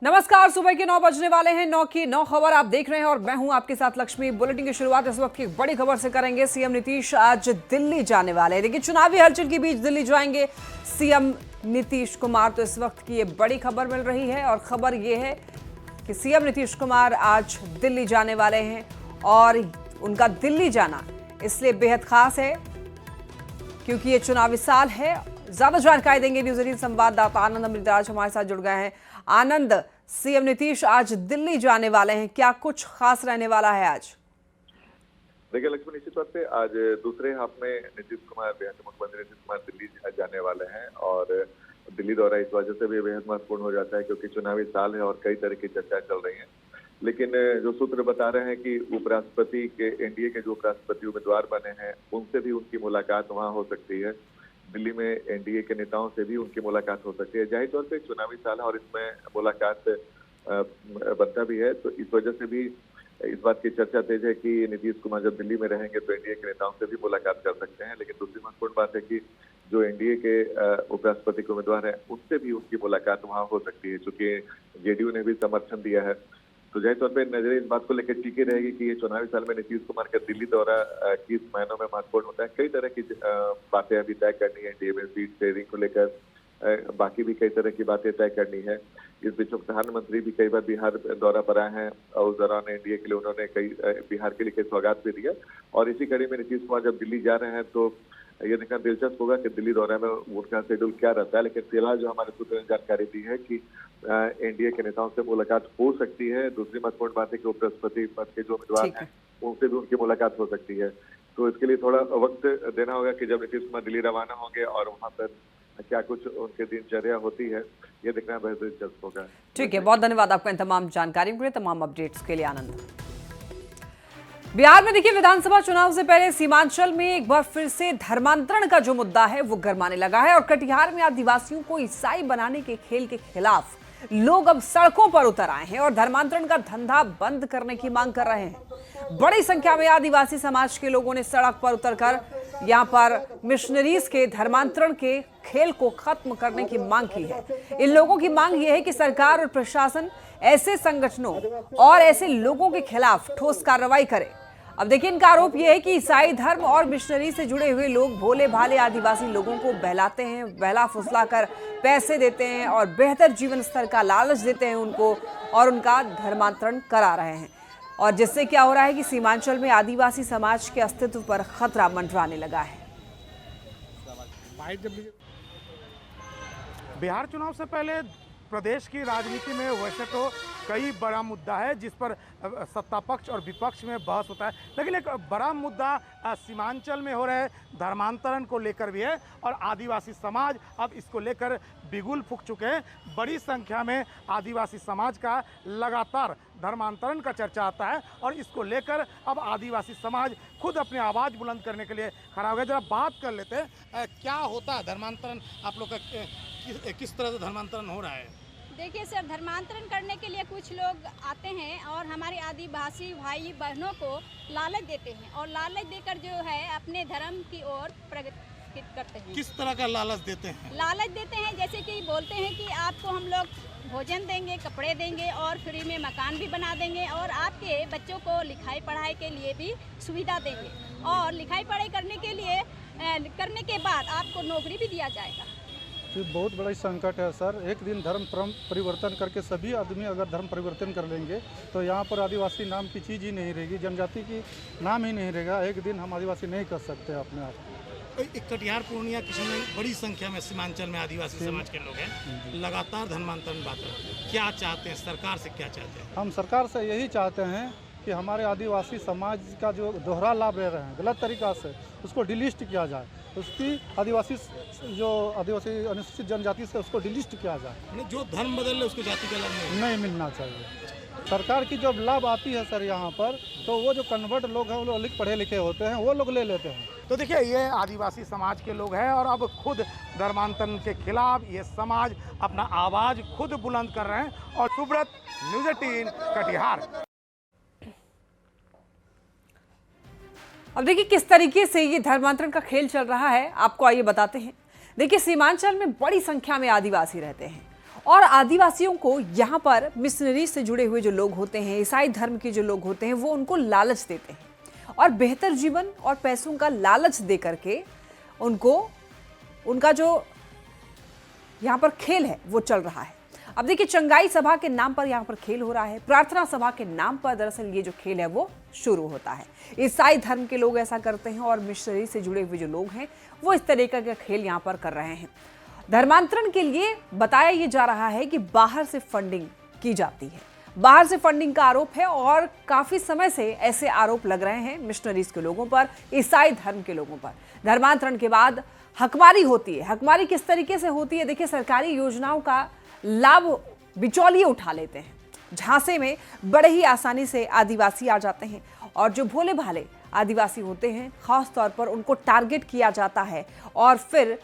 नमस्कार, सुबह के 9 बजने वाले हैं। 9 की 9 खबर आप देख रहे हैं और मैं हूं आपके साथ लक्ष्मी। बुलेटिन की शुरुआत इस वक्त की बड़ी खबर से करेंगे। सीएम नीतीश आज दिल्ली जाने वाले हैं। देखिए, चुनावी हलचल के बीच दिल्ली जाएंगे सीएम नीतीश कुमार। तो इस वक्त की ये बड़ी खबर मिल रही है और खबर ये है कि सीएम नीतीश कुमार आज दिल्ली जाने वाले हैं और उनका दिल्ली जाना इसलिए बेहद खास है क्योंकि ये चुनावी साल है। ज्यादा जानकारी देंगे न्यूज 18 संवाददाता आनंद अमृतराज हमारे साथ जुड़ गए हैं। आनंद, सीएम नीतीश आज दिल्ली जाने वाले हैं, क्या कुछ खास रहने वाला है आज? देखिए लक्ष्मी, निश्चित तौर पे आज दूसरे हाफ में नीतीश कुमार, बिहार के मुख्यमंत्री नीतीश कुमार दिल्ली जाने वाले हैं और दिल्ली दौरा इस वजह से भी बेहद महत्वपूर्ण हो जाता है क्योंकि चुनावी साल है और कई तरह की चर्चाएं चल रही हैं। लेकिन जो सूत्र बता रहे हैं कि उपराष्ट्रपति के, एनडीए के जो उपराष्ट्रपति उम्मीदवार बने हैं उनसे भी उनकी मुलाकात वहाँ हो सकती है। दिल्ली में एनडीए के नेताओं से भी उनकी मुलाकात हो सकती है। जाहिर तौर पे चुनावी साल है और इसमें मुलाकात बनता भी है, तो इस वजह से भी इस बात की चर्चा तेज है कि नीतीश कुमार जब दिल्ली में रहेंगे तो एनडीए के नेताओं से भी मुलाकात कर सकते हैं। लेकिन दूसरी महत्वपूर्ण बात है कि जो एनडीए के उपराष्ट्रपति के उम्मीदवार हैं उससे भी उनकी मुलाकात वहाँ हो सकती है, चूंकि जेडीयू ने भी समर्थन दिया है। तो जाहिर तौर पर नजर इस बात को लेकर टिकी रहेगी कि ये चुनावी साल में नीतीश कुमार का दिल्ली दौरा किस महीनों में महत्वपूर्ण होता है। कई तरह की बातें अभी तय करनी है, एनडीए में सीट शेयरिंग को लेकर बाकी भी कई तरह की बातें तय करनी है। इस बीच प्रधानमंत्री भी कई बार बिहार दौरा पर आए हैं और उस दौरान एनडीए के लिए उन्होंने कई बिहार के लिए कई सौगात भी दिया। और इसी कड़ी में नीतीश कुमार जब दिल्ली जा रहे हैं तो ये देखना दिलचस्प होगा कि दिल्ली दौरे में उनका शेड्यूल क्या रहता है। लेकिन फिलहाल जो हमारे सूत्रों ने जानकारी दी है कि एनडीए के नेताओं से मुलाकात हो सकती है। दूसरी महत्वपूर्ण बात है कि उपराष्ट्रपति पद के जो उम्मीदवार हैं उनसे भी उनकी मुलाकात हो सकती है। तो इसके लिए थोड़ा वक्त देना होगा कि जब नीतीश कुमार दिल्ली रवाना होंगे और वहाँ पर क्या कुछ उनकी दिनचर्या होती है, ये देखना बहुत दिलचस्प होगा। ठीक है, बहुत धन्यवाद आपका इन तमाम जानकारियों के लिए, तमाम अपडेट्स के लिए आनंद। बिहार में देखिए, विधानसभा चुनाव से पहले सीमांचल में एक बार फिर से धर्मांतरण का जो मुद्दा है वो गरमाने लगा है और कटिहार में आदिवासियों को ईसाई बनाने के खेल के खिलाफ लोग अब सड़कों पर उतर आए हैं और धर्मांतरण का धंधा बंद करने की मांग कर रहे हैं। बड़ी संख्या में आदिवासी समाज के लोगों ने सड़क पर उतरकर यहां पर मिशनरीज के धर्मांतरण के खेल को खत्म करने की मांग की है। इन लोगों की मांग यह है कि सरकार और प्रशासन ऐसे संगठनों और ऐसे लोगों के खिलाफ ठोस कार्रवाई करे। अब देखिए, इनका आरोप यह है कि ईसाई धर्म और मिशनरी से जुड़े हुए लोग भोले भाले आदिवासी लोगों को बहलाते हैं, बहला फुसला कर पैसे देते हैं और बेहतर जीवन स्तर का लालच देते हैं उनको और उनका धर्मांतरण करा रहे हैं। और जिससे क्या हो रहा है कि सीमांचल में आदिवासी समाज के अस्तित्व पर खतरा मंडराने लगा है। बिहार चुनाव से पहले प्रदेश की राजनीति में वैसे तो कई बड़ा मुद्दा है जिस पर सत्ता पक्ष और विपक्ष में बहस होता है, लेकिन एक बड़ा मुद्दा सीमांचल में हो रहे धर्मांतरण को लेकर भी है और आदिवासी समाज अब इसको लेकर बिगुल फूंक चुके हैं। बड़ी संख्या में आदिवासी समाज का लगातार धर्मांतरण का चर्चा आता है और इसको लेकर अब आदिवासी समाज खुद अपनी आवाज़ बुलंद करने के लिए खड़ा हो गया। जरा बात कर लेते हैं, क्या होता है धर्मांतरण, आप लोग का किस तरह से धर्मांतरण हो रहा है? देखिए सर, धर्मांतरण करने के लिए कुछ लोग आते हैं और हमारे आदिवासी भाई बहनों को लालच देते हैं और लालच देकर जो है अपने धर्म की ओर प्रगति करते हैं। किस तरह का लालच देते हैं? लालच देते हैं जैसे कि बोलते हैं कि आपको हम लोग भोजन देंगे, कपड़े देंगे और फ्री में मकान भी बना देंगे और आपके बच्चों को लिखाई पढ़ाई के लिए भी सुविधा देंगे और लिखाई पढ़ाई करने के बाद आपको नौकरी भी दिया जाएगा। तो बहुत बड़ा संकट है सर। एक दिन धर्म परिवर्तन करके सभी आदमी अगर धर्म परिवर्तन कर लेंगे तो यहाँ पर आदिवासी नाम की चीज़ ही नहीं रहेगी, जनजाति की नाम ही नहीं रहेगा। एक दिन हम आदिवासी नहीं कर सकते अपने आप। कटिहार, पूर्णिया, किशनगंज बड़ी संख्या में सीमांचल में आदिवासी समाज के लोग हैं, लगातार धर्मांतरण बात है। क्या चाहते हैं, सरकार से क्या चाहते हैं? हम सरकार से यही चाहते हैं कि हमारे आदिवासी समाज का जो दोहरा लाभ ले रहे हैं गलत तरीका से, उसको डिलिस्ट किया जाए। उसकी आदिवासी अनुसूचित जनजाति से उसको डिलिस्ट किया जाए। जो धर्म बदल ले उसको जाति का लाभ नहीं मिलना चाहिए। सरकार की जब लाभ आती है सर यहाँ पर, तो वो जो कन्वर्ट लोग हैं, वो लोग पढ़े लिखे होते हैं, वो लोग ले लेते हैं। तो देखिए, ये आदिवासी समाज के लोग हैं और अब खुद धर्मांतरण के खिलाफ ये समाज अपना आवाज़ खुद बुलंद कर रहे हैं। और सुब्रत, न्यूज़ 18 कटिहार। अब देखिए किस तरीके से ये धर्मांतरण का खेल चल रहा है, आपको आइए बताते हैं। देखिए, सीमांचल में बड़ी संख्या में आदिवासी रहते हैं और आदिवासियों को यहाँ पर मिशनरी से जुड़े हुए जो लोग होते हैं, ईसाई धर्म के जो लोग होते हैं, वो उनको लालच देते हैं और बेहतर जीवन और पैसों का लालच दे करके उनको उनका जो यहाँ पर खेल है वो चल रहा है। अब देखिए, चंगाई सभा के नाम पर यहाँ पर खेल हो रहा है, प्रार्थना सभा के नाम पर दरअसल ये जो खेल है वो शुरू होता है। ईसाई धर्म के लोग ऐसा करते हैं और मिशनरी से जुड़े हुए जो लोग हैं वो इस तरीके का खेल यहाँ पर कर रहे हैं। धर्मांतरण के लिए बताया ये जा रहा है कि बाहर से फंडिंग की जाती है, बाहर से फंडिंग का आरोप है और काफी समय से ऐसे आरोप लग रहे हैं मिशनरीज के लोगों पर, ईसाई धर्म के लोगों पर। धर्मांतरण के बाद हकमारी होती है। हकमारी किस तरीके से होती है? देखिए, सरकारी योजनाओं का लाभ बिचौलिए उठा लेते हैं। झांसे में बड़े ही आसानी से आदिवासी आ जाते हैं और जो भोले भाले आदिवासी होते हैं खास तौर पर उनको टारगेट किया जाता है और फिर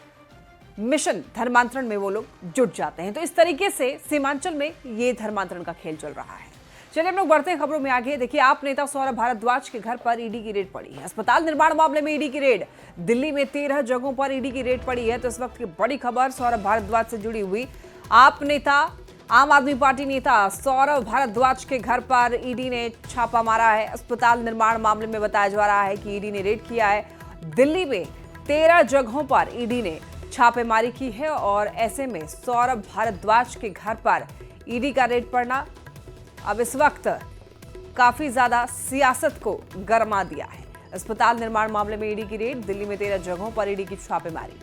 मिशन धर्मांतरण में वो लोग जुट जाते हैं। तो इस तरीके से सीमांचल में ये धर्मांतरण का खेल चल रहा है। चलिए हम लोग बढ़ते हैं खबरों में आगे। देखिए, आप नेता सौरभ भारद्वाज के घर पर ईडी की रेड पड़ी है। अस्पताल निर्माण मामले में ईडी की रेड, दिल्ली में 13 जगहों पर ईडी की रेड पड़ी है। तो इस वक्त की बड़ी खबर सौरभ भारद्वाज से जुड़ी हुई। आप नेता, आम आदमी पार्टी नेता सौरभ भारद्वाज के घर पर ईडी ने छापा मारा है। अस्पताल निर्माण मामले में बताया जा रहा है कि ईडी ने रेड किया है। दिल्ली में 13 जगहों पर ईडी ने छापेमारी की है और ऐसे में सौरभ भारद्वाज के घर पर ईडी का रेड पड़ना अब इस वक्त काफी ज्यादा सियासत को गरमा दिया है। अस्पताल निर्माण मामले में ईडी की रेड, दिल्ली में 13 जगहों पर ईडी की छापेमारी।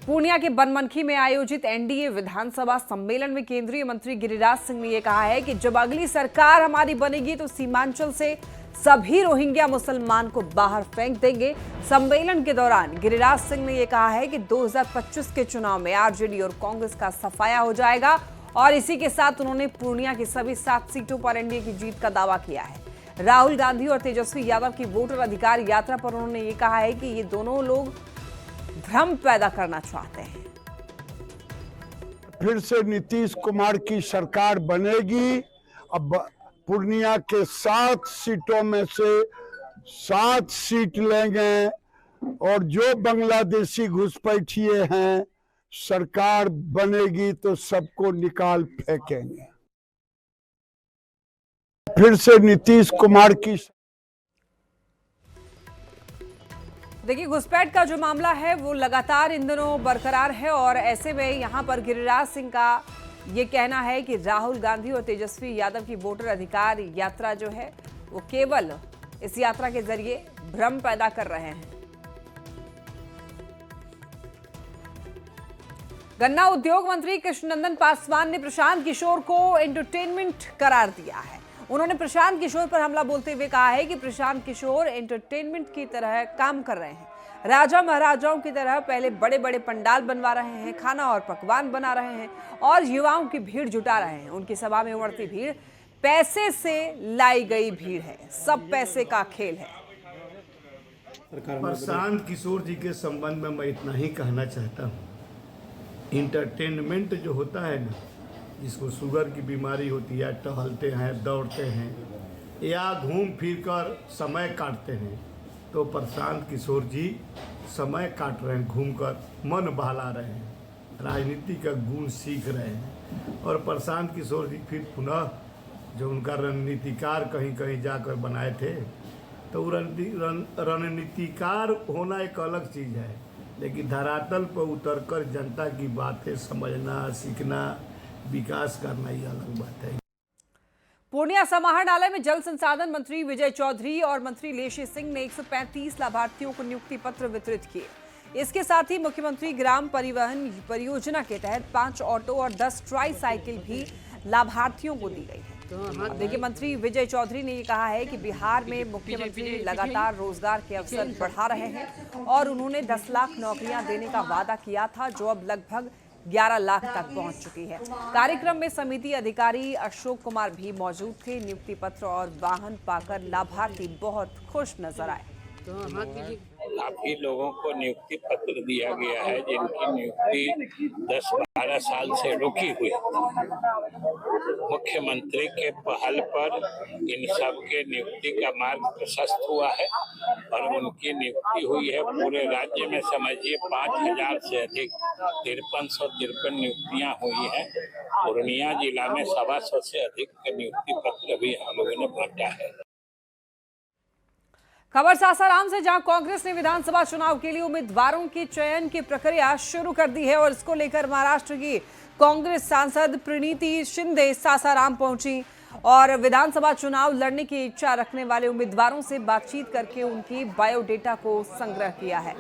पूर्णिया के बनमनखी में आयोजित एनडीए विधानसभा सम्मेलन में केंद्रीय मंत्री गिरिराज सिंह ने यह कहा है कि जब अगली सरकार हमारी बनेगी तो सीमांचल से सभी रोहिंग्या मुसलमान को बाहर फेंक देंगे। सम्मेलन के दौरान गिरिराज सिंह ने यह कहा है कि 2025 के चुनाव में आरजेडी और कांग्रेस का सफाया हो जाएगा और इसी के साथ उन्होंने पूर्णिया की सभी 7 सीटों पर एनडीए की जीत का दावा किया है। राहुल गांधी और तेजस्वी यादव की वोटर अधिकार यात्रा पर उन्होंने ये कहा है कि ये दोनों लोग भ्रम पैदा करना चाहते हैं। फिर से नीतीश कुमार की सरकार बनेगी। अब पूर्णिया के 7 सीटों में से 7 सीट लेंगे और जो बांग्लादेशी घुसपैठिए हैं सरकार बनेगी तो सबको निकाल फेंकेंगे। फिर से नीतीश कुमार की। देखिए, घुसपैठ का जो मामला है वो लगातार इन दिनों बरकरार है और ऐसे में यहाँ पर गिरिराज सिंह का ये कहना है कि राहुल गांधी और तेजस्वी यादव की वोटर अधिकार यात्रा जो है वो केवल इस यात्रा के जरिए भ्रम पैदा कर रहे हैं। गन्ना उद्योग मंत्री कृष्णनंदन पासवान ने प्रशांत किशोर को एंटरटेनमेंट करार दिया है। उन्होंने प्रशांत किशोर पर हमला बोलते हुए कहा है कि प्रशांत किशोर एंटरटेनमेंट की तरह काम कर रहे हैं। राजा महाराजाओं की तरह पहले बड़े बड़े पंडाल बनवा रहे हैं, खाना और पकवान बना रहे हैं और युवाओं की भीड़ जुटा रहे हैं। उनकी सभा में उमड़ती भीड़ पैसे से लाई गई भीड़ है, सब पैसे का खेल है। प्रशांत किशोर जी के संबंध में मैं इतना ही कहना चाहता हूँ, इंटरटेनमेंट जो होता है ना, जिसको शुगर की बीमारी होती है, टहलते हैं, दौड़ते हैं या घूम फिर कर समय काटते हैं, तो प्रशांत किशोर जी समय काट रहे हैं, घूमकर मन बहला रहे हैं, राजनीति का गुण सीख रहे हैं। और प्रशांत किशोर जी फिर पुनः जो उनका रणनीतिकार कहीं कहीं जाकर बनाए थे, तो रणनीतिकार होना एक अलग चीज़ है, लेकिन धरातल पर उतरकर जनता की बातें समझना, सीखना, विकास करना ही अलग बात है। पूर्णिया समाहरणालय में जल संसाधन मंत्री विजय चौधरी और मंत्री लेशी सिंह ने 135 लाभार्थियों को नियुक्ति पत्र वितरित किए। इसके साथ ही मुख्यमंत्री ग्राम परिवहन परियोजना के तहत 5 ऑटो और 10 ट्राई साइकिल भी लाभार्थियों को दी गई है। अब देखिए, मंत्री विजय चौधरी ने ये कहा है कि बिहार में मुख्यमंत्री लगातार रोजगार के अवसर बढ़ा रहे हैं और उन्होंने 10 लाख नौकरियां देने का वादा किया था, जो अब लगभग 11 लाख तक पहुंच चुकी है। कार्यक्रम में समिति अधिकारी अशोक कुमार भी मौजूद थे। नियुक्ति पत्र और वाहन पाकर लाभार्थी बहुत खुश नजर आए। काफी लोगों को नियुक्ति पत्र दिया गया है जिनकी नियुक्ति 10-12 साल से रुकी हुई। मुख्यमंत्री के पहल पर इन सब के नियुक्ति का मार्ग प्रशस्त हुआ है और उनकी नियुक्ति हुई है। पूरे राज्य में समझिए 5000 से अधिक 5353 नियुक्तियां हुई हैं। पूर्णिया जिला में 125 से अधिक नियुक्ति पत्र भी हम लोगों ने बांटा है। खबर सासाराम से, जहां कांग्रेस ने विधानसभा चुनाव के लिए उम्मीदवारों के चयन की प्रक्रिया शुरू कर दी है और इसको लेकर महाराष्ट्र की कांग्रेस सांसद प्रीनीति शिंदे सासाराम पहुंची और विधानसभा चुनाव लड़ने की इच्छा रखने वाले उम्मीदवारों से बातचीत करके उनकी बायोडेटा को संग्रह किया है।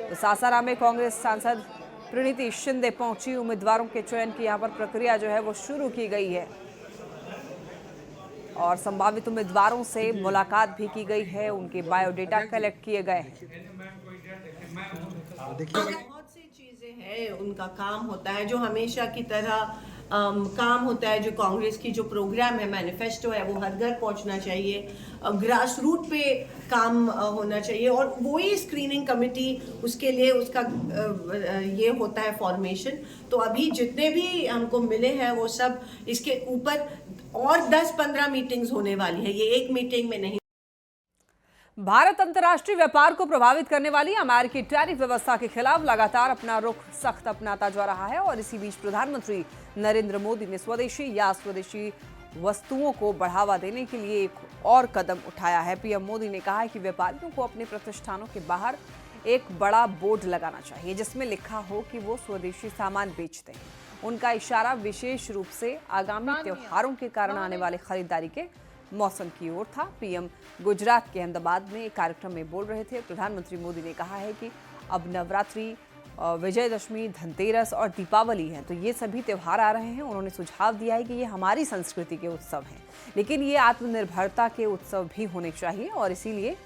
तो सासाराम में कांग्रेस सांसद प्रीनीति शिंदे पहुंची। उम्मीदवारों के चयन की यहां पर प्रक्रिया जो है वो शुरू की गई है और संभावित उम्मीदवारों से मुलाकात भी की गई है, उनके बायोडेटा कलेक्ट किए गए हैं। बहुत सी चीजें हैं, उनका काम होता है जो हमेशा की तरह काम होता है। जो कांग्रेस की जो प्रोग्राम है, मैनिफेस्टो है, वो हर घर पहुंचना चाहिए, ग्रास रूट पे काम होना चाहिए और वही स्क्रीनिंग कमेटी उसके लिए उसका ये होता है फॉर्मेशन। तो अभी जितने भी हमको मिले हैं वो सब इसके ऊपर और 10-15 मीटिंग्स होने वाली है, ये एक मीटिंग में नहीं। भारत अंतर्राष्ट्रीय व्यापार को प्रभावित करने वाली अमेरिकी टैरिफ व्यवस्था के खिलाफ लगातार अपना रुख सख्त अपनाता जा रहा है और इसी बीच प्रधानमंत्री नरेंद्र मोदी ने स्वदेशी या स्वदेशी वस्तुओं को बढ़ावा देने के लिए एक और कदम उठाया है। पीएम मोदी ने कहा है कि व्यापारियों को अपने प्रतिष्ठानों के बाहर एक बड़ा बोर्ड लगाना चाहिए जिसमें लिखा हो कि वो स्वदेशी सामान बेचते हैं। उनका इशारा विशेष रूप से आगामी त्योहारों के कारण आने वाले खरीदारी के मौसम की ओर था। पीएम गुजरात के अहमदाबाद में एक कार्यक्रम में बोल रहे थे। प्रधानमंत्री मोदी ने कहा है कि अब नवरात्रि, विजयदशमी, धनतेरस और दीपावली है, तो ये सभी त्योहार आ रहे हैं। उन्होंने सुझाव दिया है कि ये हमारी संस्कृति के उत्सव हैं, लेकिन ये आत्मनिर्भरता के उत्सव भी होने चाहिए और इसीलिए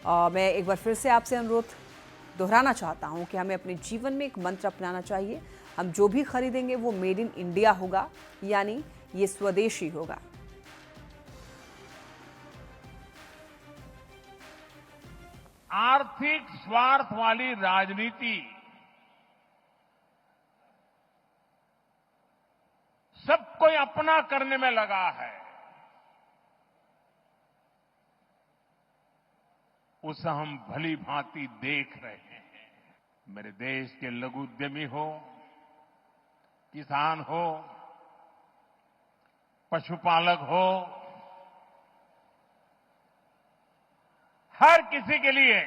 मैं एक बार फिर से आपसे अनुरोध दोहराना चाहता हूँ कि हमें अपने जीवन में एक मंत्र अपनाना चाहिए। हम जो भी खरीदेंगे वो मेड इन इंडिया होगा, यानी ये स्वदेशी होगा। आर्थिक स्वार्थ वाली राजनीति सबको अपना करने में लगा है, उसे हम भली भांति देख रहे हैं। मेरे देश के लघु उद्यमी हो, किसान हो, पशुपालक हो, हर किसी के लिए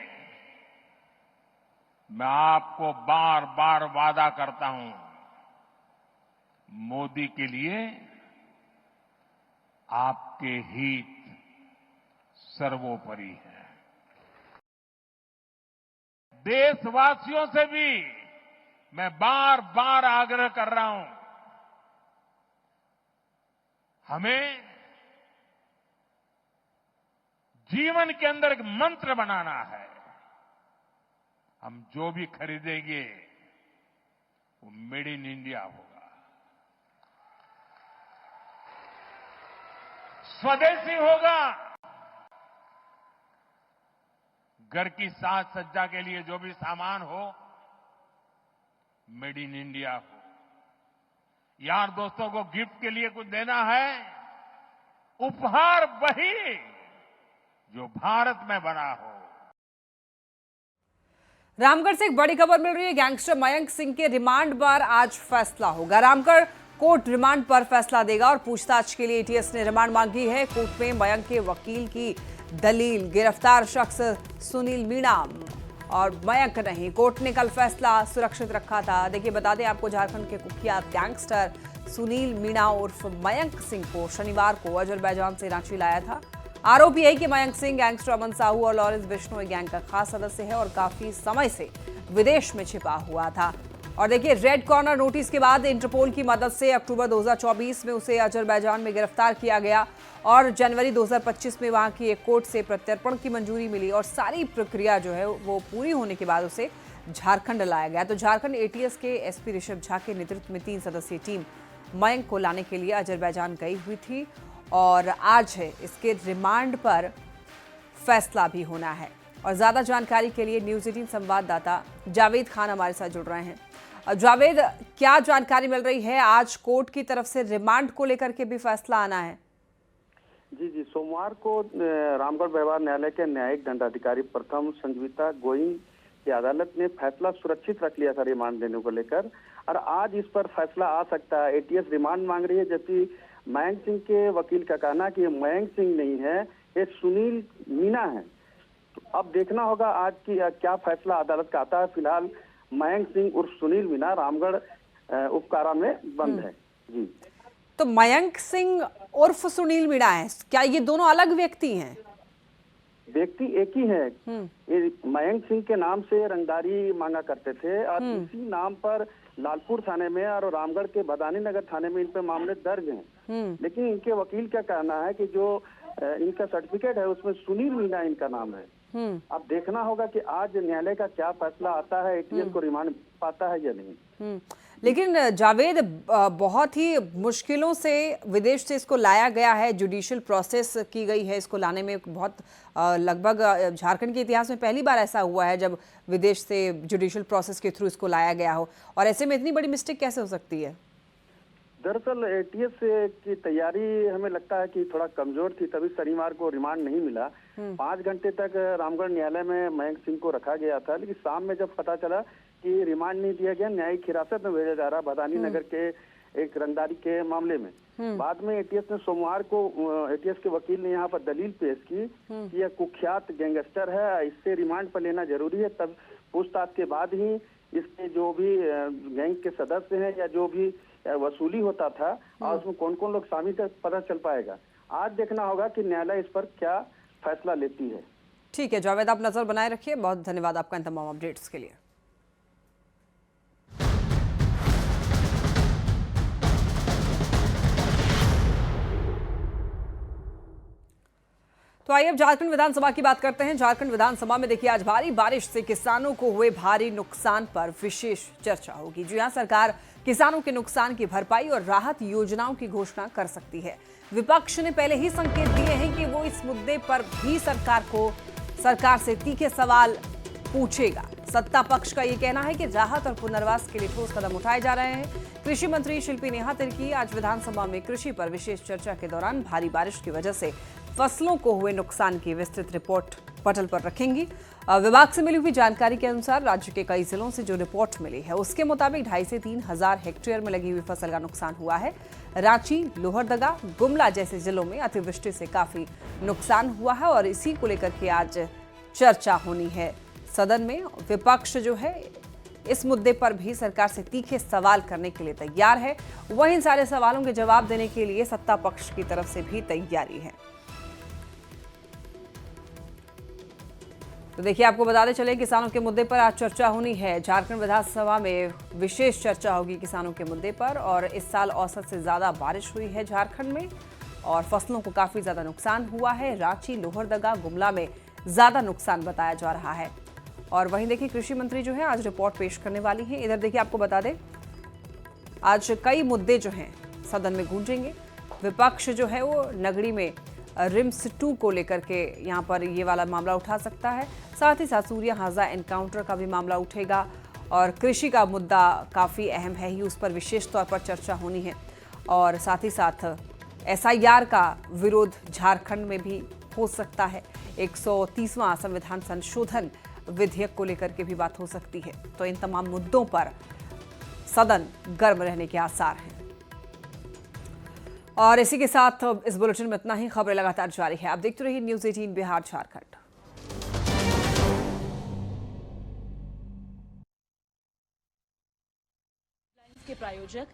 मैं आपको बार बार वादा करता हूं, मोदी के लिए आपके हित सर्वोपरि है। देशवासियों से भी मैं बार बार आग्रह कर रहा हूं, हमें जीवन के अंदर एक मंत्र बनाना है। हम जो भी खरीदेंगे वो मेड इन इंडिया होगा, स्वदेशी होगा। घर की साज सज्जा के लिए जो भी सामान हो, मेड इन इंडिया हो। यार दोस्तों को गिफ्ट के लिए कुछ देना है, उपहार वही जो भारत में बना हो। रामगढ़ से एक बड़ी खबर मिल रही है। गैंगस्टर मयंक सिंह के रिमांड पर आज फैसला होगा। रामगढ़ कोर्ट रिमांड पर फैसला देगा और पूछताछ के लिए एटीएस ने रिमांड मांगी है। कोर्ट में मयंक के वकील की दलील, गिरफ्तार शख्स सुनील मीणा और मयंक नहीं। कोर्ट ने कल फैसला सुरक्षित रखा था। देखिए, बता दें आपको, झारखंड के कुख्यात गैंगस्टर सुनील मीणा उर्फ मयंक सिंह को शनिवार को अजरबैजान से रांची लाया था। आरोपी है कि मयंक सिंह गैंगस्टर अमन साहू और लॉरेंस बिश्नोई गैंग का खास सदस्य है और काफी समय से विदेश में छिपा हुआ था। और देखिए, रेड कॉर्नर नोटिस के बाद इंटरपोल की मदद से अक्टूबर 2024 में उसे अजरबैजान में गिरफ्तार किया गया और जनवरी 2025 में वहां की एक कोर्ट से प्रत्यर्पण की मंजूरी मिली और सारी प्रक्रिया जो है वो पूरी होने के बाद उसे झारखंड लाया गया। तो झारखंड एटीएस के एसपी ऋषभ झा के नेतृत्व में 3 सदस्यीय टीम मयंक को लाने के लिए अजरबैजान गई हुई थी और आज है इसके रिमांड पर फैसला भी होना है। और ज्यादा जानकारी के लिए न्यूज़ 18 संवाददाता जावेद खान हमारे साथ जुड़ रहे हैं। जावेद, क्या जानकारी मिल रही है? आज कोर्ट की तरफ से रिमांड को लेकर के भी फैसला आना है। जी, सोमवार को रामगढ़ व्यवहार न्यायालय के न्यायिक दंडाधिकारी प्रथम संजीविता गोइंग की अदालत ने फैसला सुरक्षित रख लिया था रिमांड देने को लेकर, और आज इस पर फैसला आ सकता है। एटीएस रिमांड मांग रही है, जबकि मयंक सिंह के वकील का कहना कि मयंक सिंह नहीं है, ये सुनील मीना है। तो अब देखना होगा आज की क्या फैसला अदालत का आता है। फिलहाल मयंक सिंह उर्फ सुनील मीना रामगढ़ उपकारा में बंद है। जी, तो मयंक सिंह उर्फ सुनील मीणा है, क्या ये दोनों अलग व्यक्ति हैं? व्यक्ति एक ही है। ये मयंक सिंह के नाम से रंगदारी मांगा करते थे और इसी नाम पर लालपुर थाने में और रामगढ़ के बदानी नगर थाने में इन पे मामले दर्ज हैं। लेकिन इनके वकील का कहना है कि जो इनका सर्टिफिकेट है उसमें सुनील मीना इनका नाम है। अब देखना होगा कि आज न्यायालय का क्या फैसला आता है, एटीएस को रिमांड पाता है या नहीं। लेकिन जावेद, बहुत ही मुश्किलों से विदेश से इसको लाया गया है, जुडिशियल प्रोसेस की गई है इसको लाने में। बहुत लगभग झारखंड के इतिहास में पहली बार ऐसा हुआ है जब विदेश से जुडिशियल प्रोसेस के थ्रू इसको लाया गया हो, और ऐसे में इतनी बड़ी मिस्टेक कैसे हो सकती है? दरअसल एटीएस की तैयारी हमें लगता है कि थोड़ा कमजोर थी, तभी शनिवार को रिमांड नहीं मिला। 5 घंटे तक रामगढ़ न्यायालय में मयंक सिंह को रखा गया था, लेकिन शाम में जब पता चला कि रिमांड नहीं दिया गया, न्यायिक हिरासत में भेजा जा रहा बदानी नगर के एक रंगदारी के मामले में। बाद में एटीएस ने सोमवार को एटीएस के वकील ने यहाँ पर दलील पेश की कि यह कुख्यात गैंगस्टर है, इससे रिमांड पर लेना जरूरी है। तब पूछताछ के बाद ही इसके जो भी गैंग के सदस्य हैं या जो भी वसूली होता था और उसमें कौन कौन लोग शामिल थे पता चल पाएगा। आज देखना होगा कि न्यायालय इस पर क्या फैसला लेती है। ठीक है जावेद, आप नजर बनाए रखिए। बहुत धन्यवाद आपका इन तमाम अपडेट्स के लिए। तो आइए अब झारखंड विधानसभा की बात करते हैं। झारखंड विधानसभा में देखिए आज भारी बारिश से किसानों को हुए भारी नुकसान पर विशेष चर्चा होगी। जी हां, सरकार किसानों के नुकसान की भरपाई और राहत योजनाओं की घोषणा कर सकती है। विपक्ष ने पहले ही संकेत दिए हैं कि वो इस मुद्दे पर भी सरकार से तीखे सवाल पूछेगा। सत्ता पक्ष का ये कहना है कि राहत और पुनर्वास के लिए ठोस कदम उठाए जा रहे हैं। कृषि मंत्री शिल्पी नेहा तिर्की आज विधानसभा में कृषि पर विशेष चर्चा के दौरान भारी बारिश की वजह से फसलों को हुए नुकसान की विस्तृत रिपोर्ट पटल पर रखेंगी। विभाग से मिली हुई जानकारी के अनुसार राज्य के कई जिलों से जो रिपोर्ट मिली है उसके मुताबिक 2,500 से 3,000 हेक्टेयर में लगी हुई फसल का नुकसान हुआ है। रांची, लोहरदगा, गुमला जैसे जिलों में अतिवृष्टि से काफी नुकसान हुआ है और इसी को लेकर के आज चर्चा होनी है सदन में। विपक्ष जो है इस मुद्दे पर भी सरकार से तीखे सवाल करने के लिए तैयार है। वहीं सारे सवालों के जवाब देने के लिए सत्ता पक्ष की तरफ से भी तैयारी है। तो देखिए, आपको बताते चले किसानों के मुद्दे पर आज चर्चा होनी है। झारखंड विधानसभा में विशेष चर्चा होगी किसानों के मुद्दे पर। और इस साल औसत से ज्यादा बारिश हुई है झारखंड में और फसलों को काफी ज्यादा नुकसान हुआ है। रांची, लोहरदगा, गुमला में ज्यादा नुकसान बताया जा रहा है। और वहीं देखिए कृषि मंत्री जो है आज रिपोर्ट पेश करने वाली है। इधर देखिए आपको बता दें आज कई मुद्दे जो हैं सदन में गूंजेंगे। विपक्ष जो है वो नगरी में रिम्स 2 को लेकर के यहाँ पर ये वाला मामला उठा सकता है। साथ ही साथ सूर्या हाजा एनकाउंटर का भी मामला उठेगा और कृषि का मुद्दा काफ़ी अहम है ही, उस पर विशेष तौर पर चर्चा होनी है। और साथ ही साथ SIR का विरोध झारखंड में भी हो सकता है। 130वां संविधान संशोधन विधेयक को लेकर के भी बात हो सकती है। तो इन तमाम मुद्दों पर सदन गर्म रहने के आसार हैं। और इसी के साथ इस बुलेटिन में इतना ही। खबरें लगातार जारी है, आप देखते रहिए न्यूज़ 18 बिहार झारखंड। के प्रायोजक